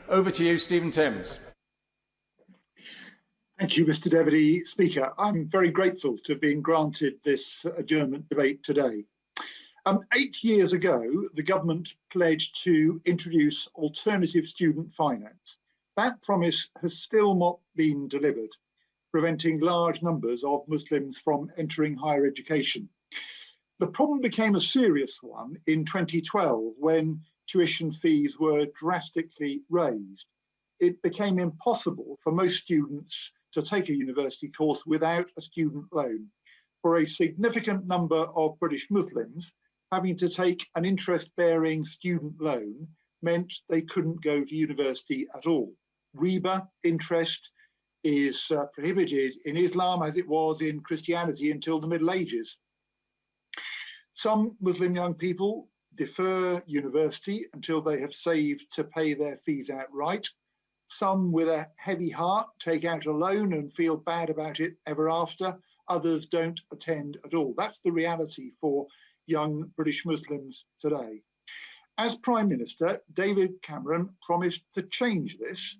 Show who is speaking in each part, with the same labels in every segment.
Speaker 1: Over to you, Stephen Timms.
Speaker 2: Thank you, Mr. Deputy Speaker. I'm very grateful to have been granted this adjournment debate today. 8 years ago, the government pledged to introduce alternative student finance. That promise has still not been delivered, preventing large numbers of Muslims from entering higher education. The problem became a serious one in 2012 when tuition fees were drastically raised. It became impossible for most students to take a university course without a student loan. For a significant number of British Muslims, having to take an interest-bearing student loan meant they couldn't go to university at all. Riba, interest, is prohibited in Islam as it was in Christianity until the Middle Ages. Some Muslim young people defer university until they have saved to pay their fees outright. Some with a heavy heart take out a loan and feel bad about it ever after. Others don't attend at all. That's the reality for young British Muslims today. As Prime Minister, David Cameron promised to change this.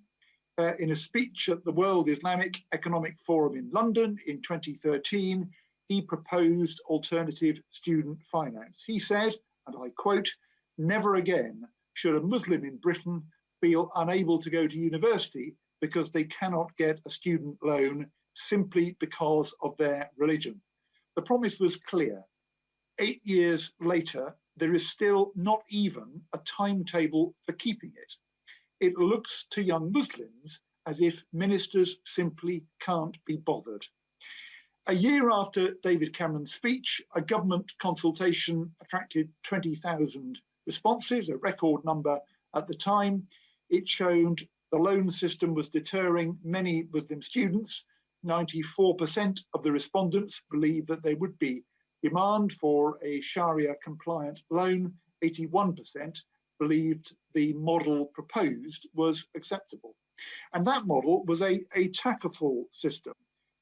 Speaker 2: In a speech at the World Islamic Economic Forum in London in 2013, he proposed alternative student finance. He said, and I quote, "Never again should a Muslim in Britain feel unable to go to university because they cannot get a student loan simply because of their religion." The promise was clear. 8 years later, there is still not even a timetable for keeping it. It looks to young Muslims as if ministers simply can't be bothered. A year after David Cameron's speech, a government consultation attracted 20,000 responses, a record number at the time. It showed the loan system was deterring many Muslim students. 94% of the respondents believed that there would be demand for a sharia-compliant loan. 81% believed the model proposed was acceptable. And that model was a tackle system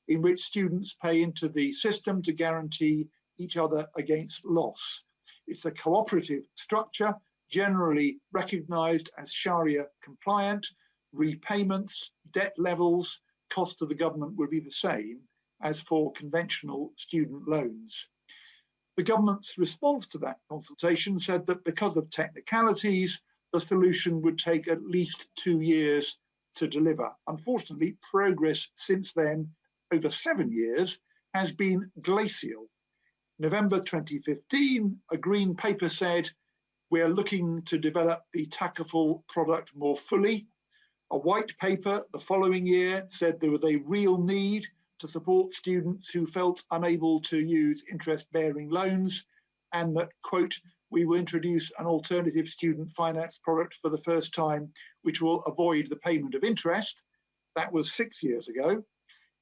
Speaker 2: in which students pay into the system to guarantee each other against loss. It's a cooperative structure, generally recognised as sharia-compliant. Repayments, debt levels, cost to the government would be the same as for conventional student loans. The government's response to that consultation said that because of technicalities, the solution would take at least 2 years to deliver. Unfortunately, progress since then, over 7 years, has been glacial. November 2015, a green paper said, "We're looking to develop the Takaful product more fully." A white paper the following year said there was a real need to support students who felt unable to use interest-bearing loans, and that, quote, "We will introduce an alternative student finance product for the first time, which will avoid the payment of interest." That was 6 years ago.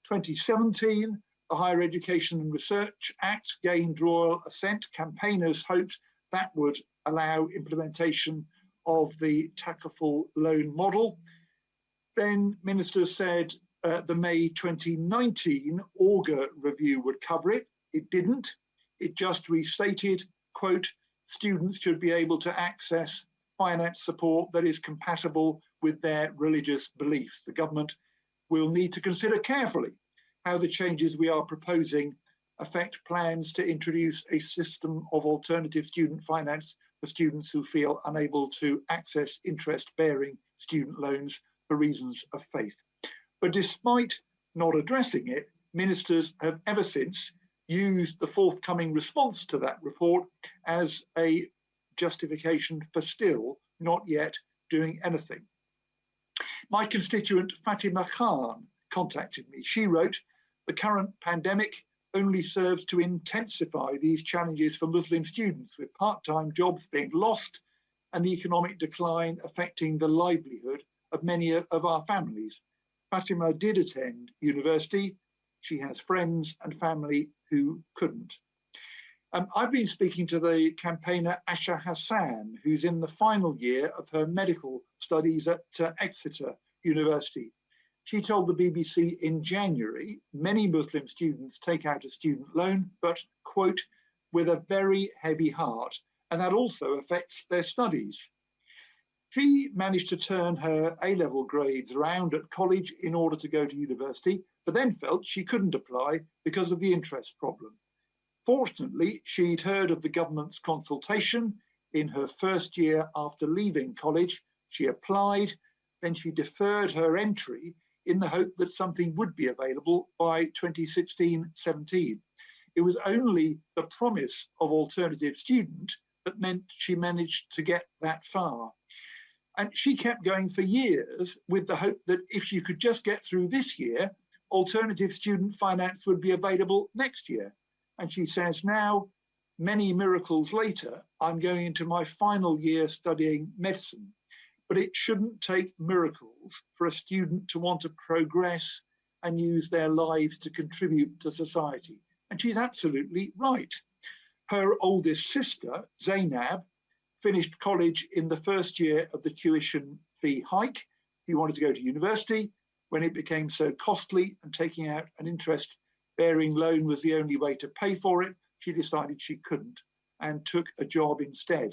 Speaker 2: 2017, the Higher Education and Research Act gained royal assent. Campaigners hoped that would allow implementation of the Takaful loan model. Then ministers said the May 2019 Auger review would cover it. It didn't. It just restated, quote, "Students should be able to access finance support that is compatible with their religious beliefs." The government will need to consider carefully how the changes we are proposing affect plans to introduce a system of alternative student finance for students who feel unable to access interest-bearing student loans for reasons of faith. But despite not addressing it, ministers have ever since used the forthcoming response to that report as a justification for still not yet doing anything. My constituent Fatima Khan contacted me. She wrote, "The current pandemic only serves to intensify these challenges for Muslim students, with part-time jobs being lost and the economic decline affecting the livelihood of many of our families." Fatima did attend university. She has friends and family who couldn't. I've been speaking to the campaigner Asha Hassan, who's in the final year of her medical studies at Exeter University. She told the BBC in January, many Muslim students take out a student loan, but, quote, "with a very heavy heart," and that also affects their studies. She managed to turn her A-level grades around at college in order to go to university, but then felt she couldn't apply because of the interest problem. Fortunately, she'd heard of the government's consultation in her first year after leaving college. She applied, then she deferred her entry in the hope that something would be available by 2016-17. It was only the promise of alternative student that meant she managed to get that far. And she kept going for years with the hope that if she could just get through this year, alternative student finance would be available next year. And she says now, many miracles later, I'm going into my final year studying medicine. But it shouldn't take miracles for a student to want to progress and use their lives to contribute to society. And she's absolutely right. Her oldest sister, Zainab, finished college in the first year of the tuition fee hike. She wanted to go to university. When it became so costly and taking out an interest-bearing loan was the only way to pay for it, she decided she couldn't and took a job instead.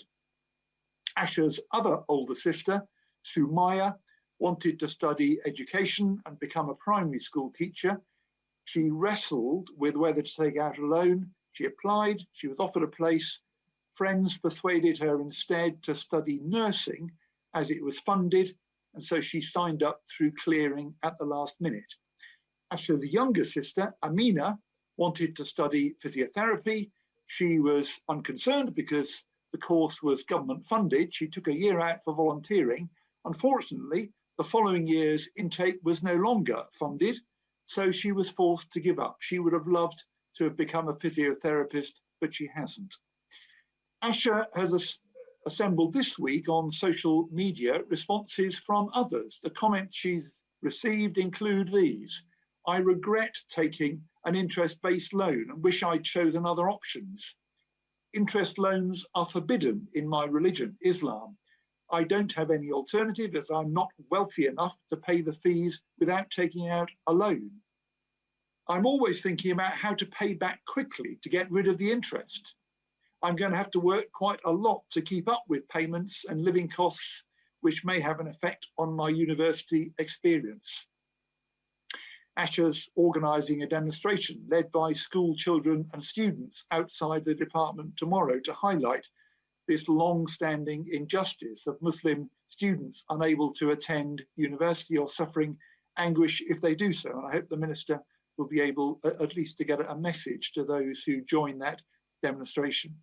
Speaker 2: Asha's other older sister, Sumaya, wanted to study education and become a primary school teacher. She wrestled with whether to take out a loan. She applied, she was offered a place. Friends persuaded her instead to study nursing as it was funded, and so she signed up through clearing at the last minute. Asha's younger sister, Amina, wanted to study physiotherapy. She was unconcerned because the course was government funded. She took a year out for volunteering. Unfortunately, the following year's intake was no longer funded, so she was forced to give up. She would have loved to have become a physiotherapist, but she hasn't. Asha has assembled this week on social media responses from others. The comments she's received include these: I regret taking an interest-based loan and wish I'd chosen other options. Interest loans are forbidden in my religion, Islam. I don't have any alternative as I'm not wealthy enough to pay the fees without taking out a loan. I'm always thinking about how to pay back quickly to get rid of the interest. I'm going to have to work quite a lot to keep up with payments and living costs, which may have an effect on my university experience. Asha's organising a demonstration led by school children and students outside the department tomorrow to highlight this long-standing injustice of Muslim students unable to attend university or suffering anguish if they do so. And I hope the Minister will be able at least to get a message to those who join that demonstration.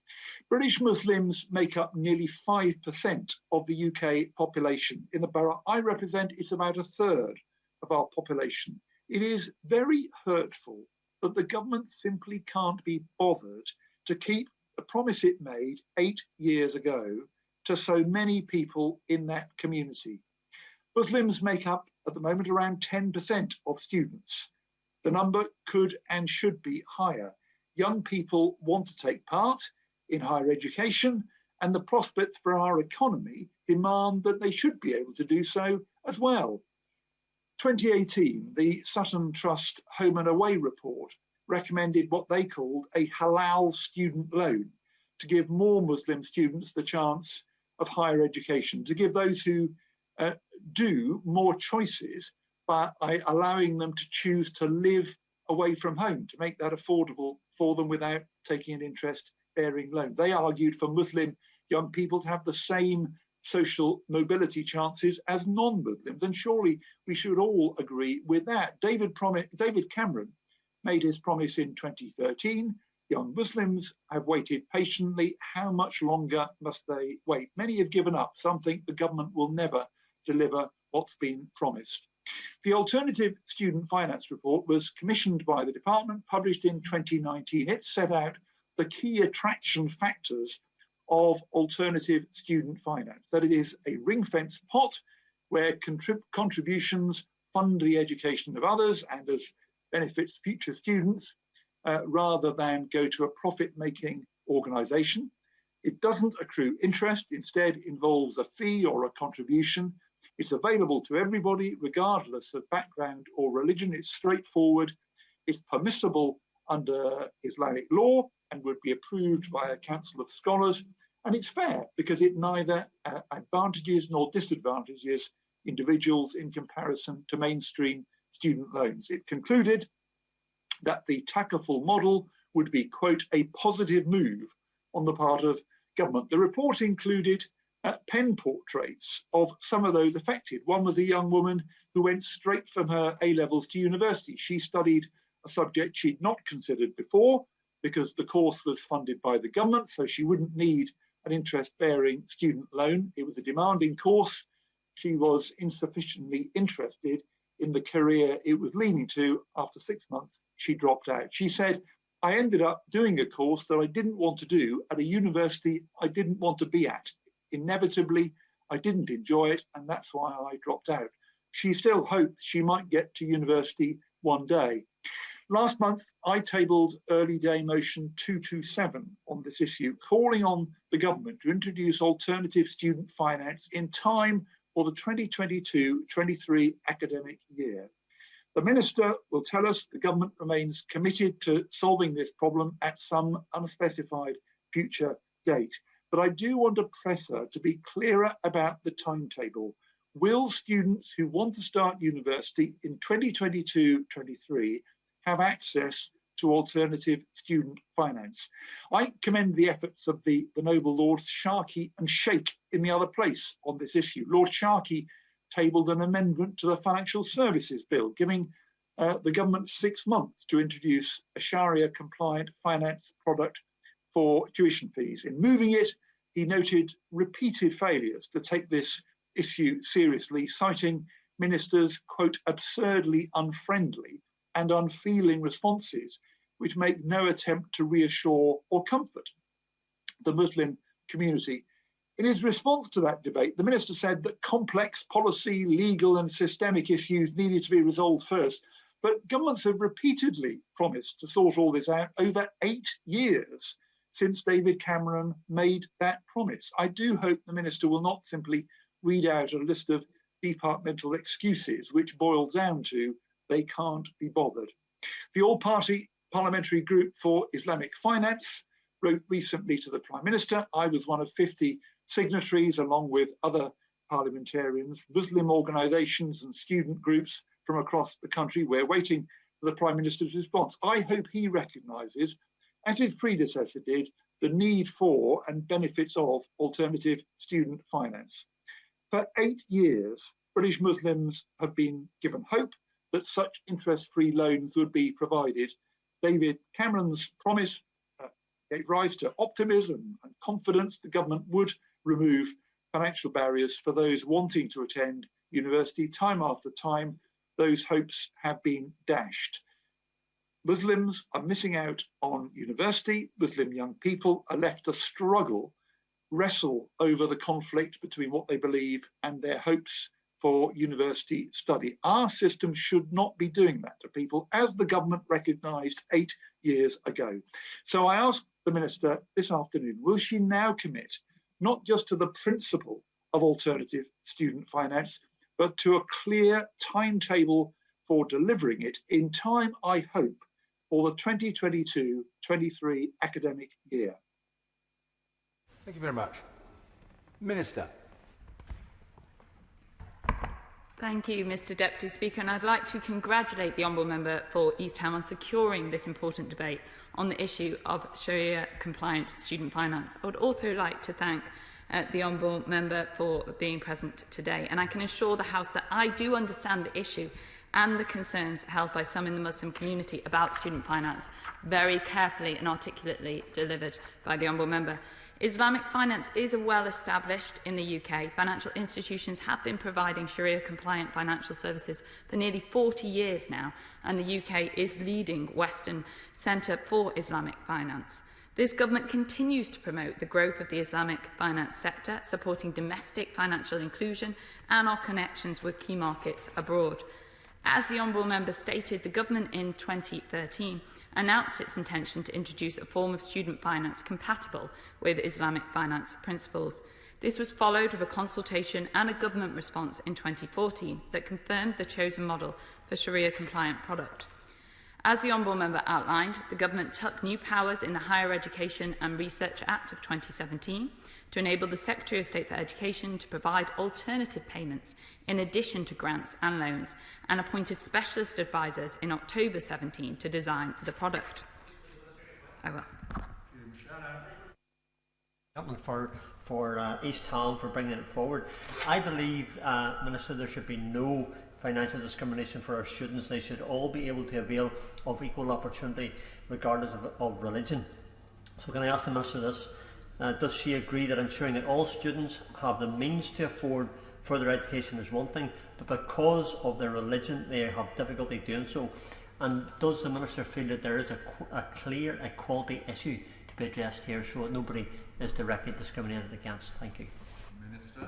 Speaker 2: British Muslims make up nearly 5% of the UK population. In the borough I represent, it's about a third of our population. It is very hurtful that the government simply can't be bothered to keep the promise it made 8 years ago to so many people in that community. Muslims make up at the moment around 10% of students. The number could and should be higher. Young people want to take part in higher education, and the prospects for our economy demand that they should be able to do so as well. 2018, the Sutton Trust Home and Away report recommended what they called a halal student loan to give more Muslim students the chance of higher education, to give those who do more choices by allowing them to choose to live away from home, to make that affordable for them without taking an interest-bearing loan. They argued for Muslim young people to have the same social mobility chances as non-Muslims, and surely we should all agree with that. David Cameron made his promise in 2013. Young Muslims have waited patiently. How much longer must they wait? Many have given up. Some think the government will never deliver what's been promised. The Alternative Student Finance Report was commissioned by the department, published in 2019. It set out the key attraction factors of alternative student finance, that it is a ring-fenced pot where contributions fund the education of others and as benefits future students, rather than go to a profit-making organisation. It doesn't accrue interest, instead involves a fee or a contribution. It's available to everybody, regardless of background or religion. It's straightforward. It's permissible under Islamic law and would be approved by a council of scholars. And it's fair because it neither advantages nor disadvantages individuals in comparison to mainstream student loans. It concluded that the Takaful model would be, quote, a positive move on the part of government. The report included pen portraits of some of those affected. One was a young woman who went straight from her A-levels to university. She studied a subject she'd not considered before because the course was funded by the government, so she wouldn't need an interest-bearing student loan. It was a demanding course. She was insufficiently interested in the career it was leading to. After 6 months, she dropped out. She said, I ended up doing a course that I didn't want to do at a university I didn't want to be at. Inevitably, I didn't enjoy it, and that's why I dropped out. She still hoped she might get to university one day. Last month, I tabled early day motion 227 on this issue, calling on the government to introduce alternative student finance in time for the 2022-23 academic year. The Minister will tell us the government remains committed to solving this problem at some unspecified future date. But I do want to press her to be clearer about the timetable. Will students who want to start university in 2022-23 have access to alternative student finance? I commend the efforts of the noble Lords Sharkey and Sheikh in the other place on this issue. Lord Sharkey tabled an amendment to the Financial Services Bill, giving the government 6 months to introduce a sharia-compliant finance product for tuition fees. In moving it, he noted repeated failures to take this issue seriously, citing ministers, quote, absurdly unfriendly and unfeeling responses, which make no attempt to reassure or comfort the Muslim community. In his response to that debate, the minister said that complex policy, legal and systemic issues needed to be resolved first. But governments have repeatedly promised to sort all this out over 8 years since David Cameron made that promise. I do hope the minister will not simply read out a list of departmental excuses, which boils down to they can't be bothered. The All-Party Parliamentary Group for Islamic Finance wrote recently to the Prime Minister. I was one of 50 signatories, along with other parliamentarians, Muslim organisations and student groups from across the country. We're waiting for the Prime Minister's response. I hope he recognises, as his predecessor did, the need for and benefits of alternative student finance. For 8 years, British Muslims have been given hope that such interest-free loans would be provided. David Cameron's promise gave rise to optimism and confidence the government would remove financial barriers for those wanting to attend university. Time after time, those hopes have been dashed. Muslims are missing out on university. Muslim young people are left to wrestle over the conflict between what they believe and their hopes for university study. Our system should not be doing that to people, as the government recognised 8 years ago. So I ask the Minister this afternoon, will she now commit not just to the principle of alternative student finance, but to a clear timetable for delivering it in time, I hope, for the 2022-23 academic year?
Speaker 1: Thank you very much. Minister.
Speaker 3: Thank you, Mr Deputy Speaker, and I'd like to congratulate the Honourable Member for East Ham on securing this important debate on the issue of sharia-compliant student finance. I would also like to thank the Honourable Member for being present today, and I can assure the House that I do understand the issue and the concerns held by some in the Muslim community about student finance, very carefully and articulately delivered by the Honourable Member. Islamic finance is well established in the UK. Financial institutions have been providing Sharia-compliant financial services for nearly 40 years now, and the UK is leading Western centre for Islamic finance. This government continues to promote the growth of the Islamic finance sector, supporting domestic financial inclusion and our connections with key markets abroad. As the Honourable Member stated, the government in 2013 announced its intention to introduce a form of student finance compatible with Islamic finance principles. This was followed of a consultation and a government response in 2014 that confirmed the chosen model for Sharia-compliant product. As the Honourable Member outlined, the Government took new powers in the Higher Education and Research Act of 2017 to enable the Secretary of State for Education to provide alternative payments in addition to grants and loans, and appointed specialist advisors in October 17 to design the product.
Speaker 4: For East Town for bringing it forward. I believe, Minister, there should be no financial discrimination for our students. They should all be able to avail of equal opportunity regardless of religion. So can I ask the Minister this? Does she agree that ensuring that all students have the means to afford further education is one thing, but because of their religion they have difficulty doing so? And does the Minister feel that there is a clear equality issue to be addressed here so that nobody is directly discriminated against? Thank you.
Speaker 1: Minister.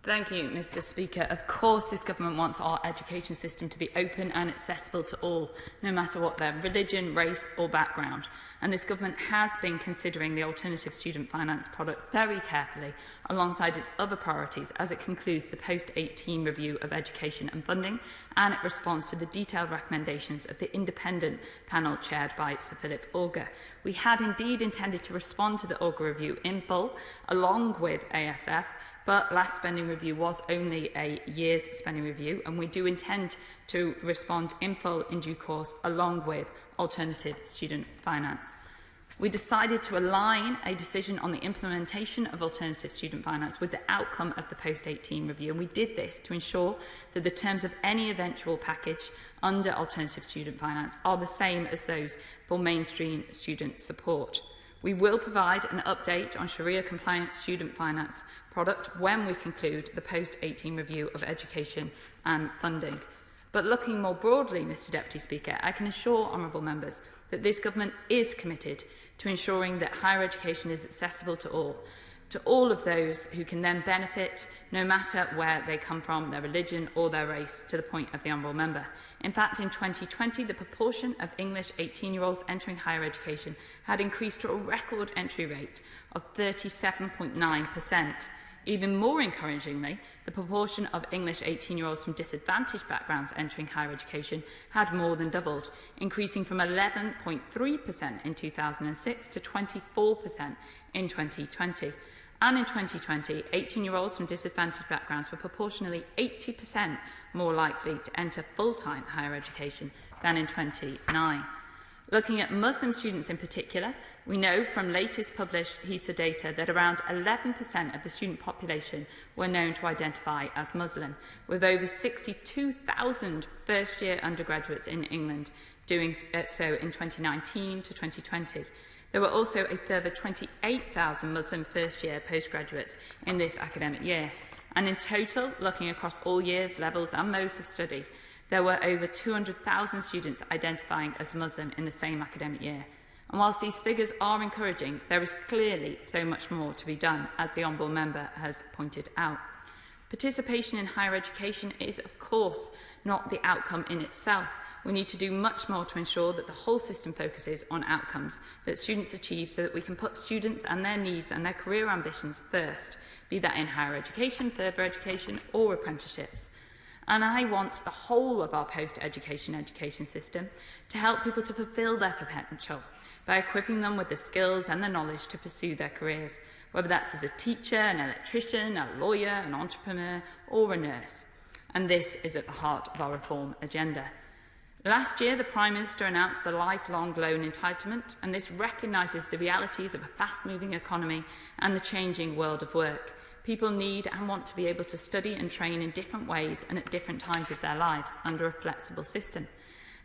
Speaker 3: Thank you, Mr. Speaker. Of course, this government wants our education system to be open and accessible to all, no matter what their religion, race or background. And this government has been considering the alternative student finance product very carefully alongside its other priorities as it concludes the post-18 review of education and funding, and it responds to the detailed recommendations of the independent panel chaired by Sir Philip Auger. We had indeed intended to respond to the Auger review in full along with ASF, but last spending review was only a year's spending review, and we do intend to respond in full in due course along with alternative student finance. We decided to align a decision on the implementation of alternative student finance with the outcome of the post-18 review, and we did this to ensure that the terms of any eventual package under alternative student finance are the same as those for mainstream student support. We will provide an update on sharia-compliant student finance product when we conclude the post-18 review of education and funding. But looking more broadly, Mr Deputy Speaker, I can assure honourable members that this government is committed to ensuring that higher education is accessible to all of those who can then benefit, no matter where they come from, their religion or their race, to the point of the honourable member. In fact, in 2020, the proportion of English 18-year-olds entering higher education had increased to a record entry rate of 37.9%. Even more encouragingly, the proportion of English 18-year-olds from disadvantaged backgrounds entering higher education had more than doubled, increasing from 11.3% in 2006 to 24% in 2020. And in 2020, 18-year-olds from disadvantaged backgrounds were proportionally 80% more likely to enter full-time higher education than in 2009. Looking at Muslim students in particular, we know from latest published HESA data that around 11% of the student population were known to identify as Muslim, with over 62,000 first-year undergraduates in England doing so in 2019 to 2020. There were also a further 28,000 Muslim first-year postgraduates in this academic year. And in total, looking across all years, levels and modes of study, there were over 200,000 students identifying as Muslim in the same academic year. And whilst these figures are encouraging, there is clearly so much more to be done, as the Honourable Member has pointed out. Participation in higher education is, of course, not the outcome in itself. We need to do much more to ensure that the whole system focuses on outcomes that students achieve so that we can put students and their needs and their career ambitions first, be that in higher education, further education or apprenticeships. And I want the whole of our post-education education system to help people to fulfil their potential by equipping them with the skills and the knowledge to pursue their careers, whether that's as a teacher, an electrician, a lawyer, an entrepreneur or a nurse. And this is at the heart of our reform agenda. Last year, the Prime Minister announced the lifelong loan entitlement, and this recognises the realities of a fast-moving economy and the changing world of work. People need and want to be able to study and train in different ways and at different times of their lives under a flexible system.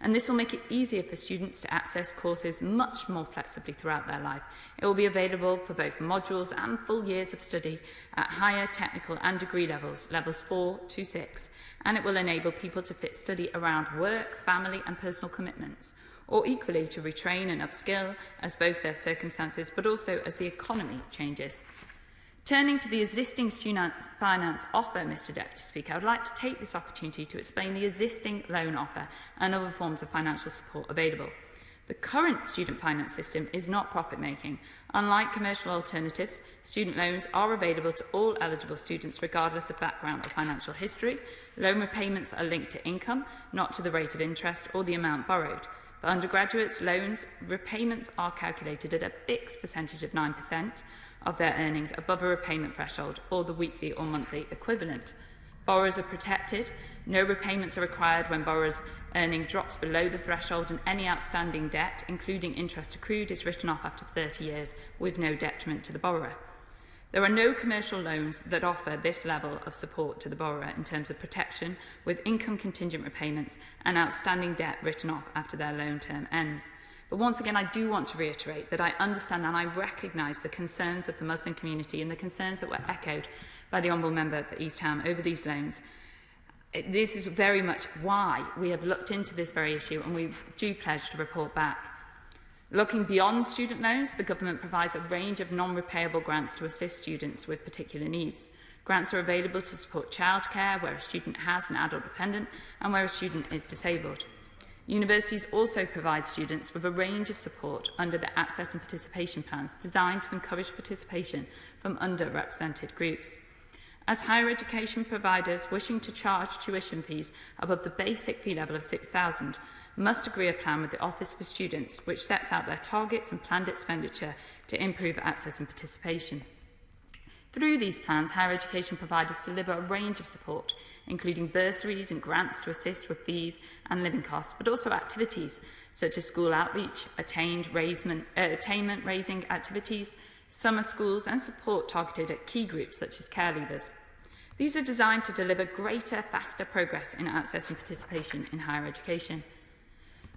Speaker 3: And this will make it easier for students to access courses much more flexibly throughout their life. It will be available for both modules and full years of study at higher technical and degree levels, levels 4 to 6, and it will enable people to fit study around work, family and personal commitments, or equally to retrain and upskill as both their circumstances but also as the economy changes. Turning to the existing student finance offer, Mr Deputy Speaker, I would like to take this opportunity to explain the existing loan offer and other forms of financial support available. The current student finance system is not profit-making. Unlike commercial alternatives, student loans are available to all eligible students regardless of background or financial history. Loan repayments are linked to income, not to the rate of interest or the amount borrowed. For undergraduates, loans repayments are calculated at a fixed percentage of 9% of their earnings above a repayment threshold or the weekly or monthly equivalent. Borrowers are protected. No repayments are required when borrowers' earning drops below the threshold, and any outstanding debt, including interest accrued, is written off after 30 years with no detriment to the borrower. There are no commercial loans that offer this level of support to the borrower in terms of protection, with income contingent repayments and outstanding debt written off after their loan term ends. But once again, I do want to reiterate that I understand and I recognise the concerns of the Muslim community and the concerns that were echoed by the Honourable Member for East Ham over these loans. This is very much why we have looked into this very issue, and we do pledge to report back. Looking beyond student loans, the Government provides a range of non-repayable grants to assist students with particular needs. Grants are available to support childcare where a student has an adult dependent and where a student is disabled. Universities also provide students with a range of support under the access and participation plans designed to encourage participation from underrepresented groups. As higher education providers wishing to charge tuition fees above the basic fee level of £6,000 must agree a plan with the Office for Students which sets out their targets and planned expenditure to improve access and participation. Through these plans, higher education providers deliver a range of support, including bursaries and grants to assist with fees and living costs, but also activities such as school outreach, attainment-raising activities, summer schools and support targeted at key groups such as care leavers. These are designed to deliver greater, faster progress in access and participation in higher education.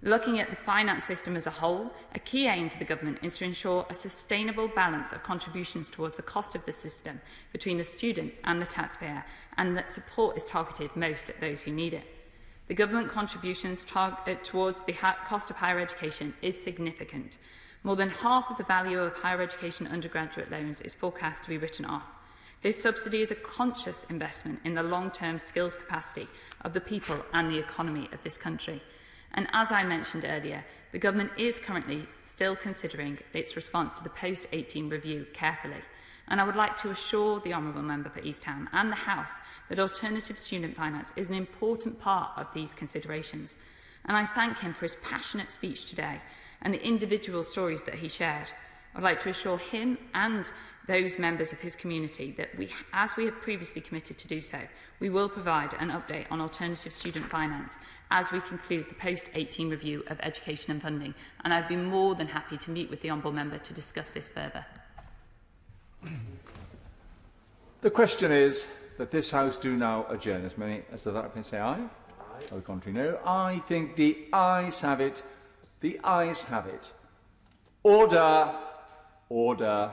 Speaker 3: Looking at the finance system as a whole, a key aim for the Government is to ensure a sustainable balance of contributions towards the cost of the system between the student and the taxpayer, and that support is targeted most at those who need it. The Government contributions towards the cost of higher education is significant. More than half of the value of higher education undergraduate loans is forecast to be written off. This subsidy is a conscious investment in the long-term skills capacity of the people and the economy of this country. And as I mentioned earlier, the Government is currently still considering its response to the post-18 review carefully. And I would like to assure the Honourable Member for East Ham and the House that alternative student finance is an important part of these considerations. And I thank him for his passionate speech today and the individual stories that he shared. I would like to assure him and those members of his community that as we have previously committed to do so, we will provide an update on alternative student finance as we conclude the post-18 review of education and funding. And I'd be more than happy to meet with the Honourable Member to discuss this further.
Speaker 1: The question is that this House do now adjourn. As many as that can say aye. Aye. On the contrary, no. I think the ayes have it. The ayes have it. Order. Order.